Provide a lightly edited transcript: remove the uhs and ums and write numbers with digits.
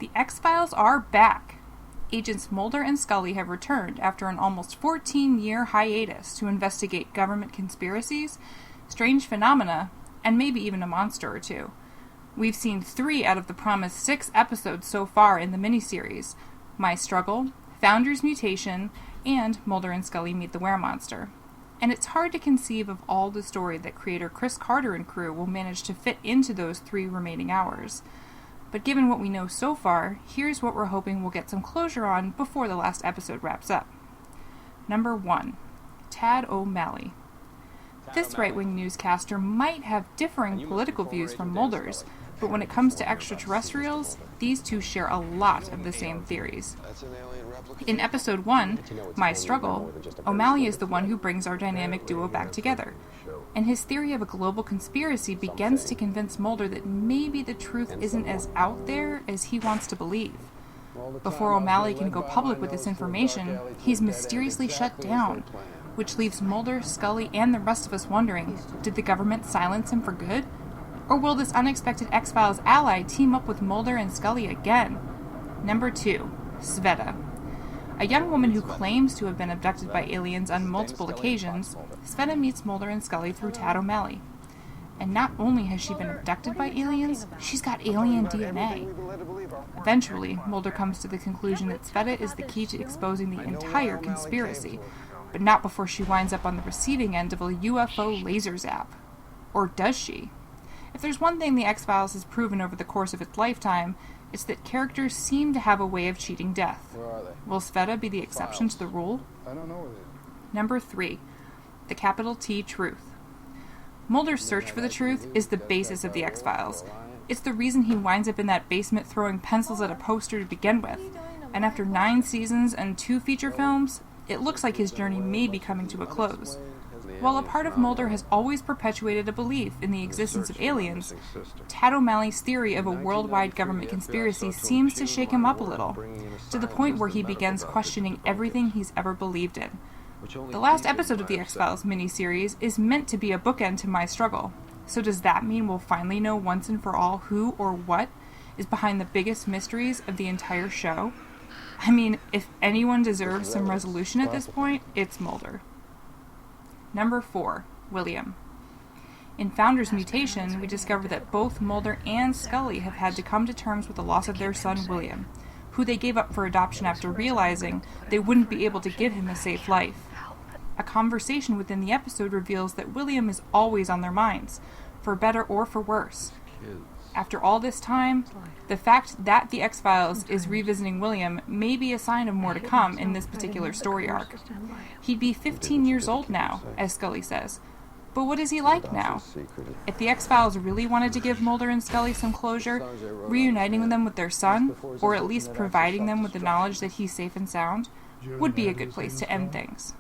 The X-Files are back! Agents Mulder and Scully have returned after an almost 14-year hiatus to investigate government conspiracies, strange phenomena, and maybe even a monster or two. We've seen 3 out of the promised 6 episodes so far in the miniseries: My Struggle, Founder's Mutation, and Mulder and Scully Meet the Weremonster. And it's hard to conceive of all the story that creator Chris Carter and crew will manage to fit into those 3 remaining hours. But given what we know so far, here's what we're hoping we'll get some closure on before the last episode wraps up. Number 1. Tad O'Malley. This right-wing newscaster might have differing political views from Mulder's, but when it comes to extraterrestrials, these two share a lot of the same theories. In episode 1, My Struggle, O'Malley is the one who brings our dynamic duo back together, and his theory of a global conspiracy begins to convince Mulder that maybe the truth isn't as out there as he wants to believe. Before O'Malley can go public with this information, he's mysteriously shut down, which leaves Mulder, Scully, and the rest of us wondering, did the government silence him for good? Or will this unexpected X-Files ally team up with Mulder and Scully again? Number 2. Sveta. A young woman who claims to have been abducted by aliens on multiple occasions, Sveta meets Mulder and Scully through Tad O'Malley. And not only has she been abducted by aliens, she's got alien DNA. Eventually, Mulder comes to the conclusion that Sveta is the key to exposing the entire conspiracy, but not before she winds up on the receiving end of a UFO laser zap. Or does she? If there's one thing the X-Files has proven over the course of its lifetime, it's that characters seem to have a way of cheating death. Will Sveta be the exception to the rule? I don't know where they are. Number 3. The capital T Truth. Mulder's search for the truth is the basis of the X-Files. It's the reason he winds up in that basement throwing pencils at a poster to begin with, and after 9 seasons and 2 feature films, it looks like his journey may be coming to a close. While a part of Mulder has always perpetuated a belief in the existence of aliens, Tad O'Malley's theory of a worldwide government conspiracy seems to shake him up a little, to the point where he begins questioning everything he's ever believed in. The last episode of the X-Files miniseries is meant to be a bookend to My Struggle, so does that mean we'll finally know once and for all who or what is behind the biggest mysteries of the entire show? I mean, if anyone deserves some resolution at this point, it's Mulder. Number 4. William. In Founder's Mutation, we discover that both Mulder and Scully have had to come to terms with the loss of their son William, who they gave up for adoption after realizing they wouldn't be able to give him a safe life. A conversation within the episode reveals that William is always on their minds, for better or for worse. After all this time, the fact that the X-Files is revisiting William may be a sign of more to come in this particular story arc. He'd be 15 years old now, as Scully says. But what is he like now? If the X-Files really wanted to give Mulder and Scully some closure, reuniting them with their son, or at least providing them with the knowledge that he's safe and sound, would be a good place to end things.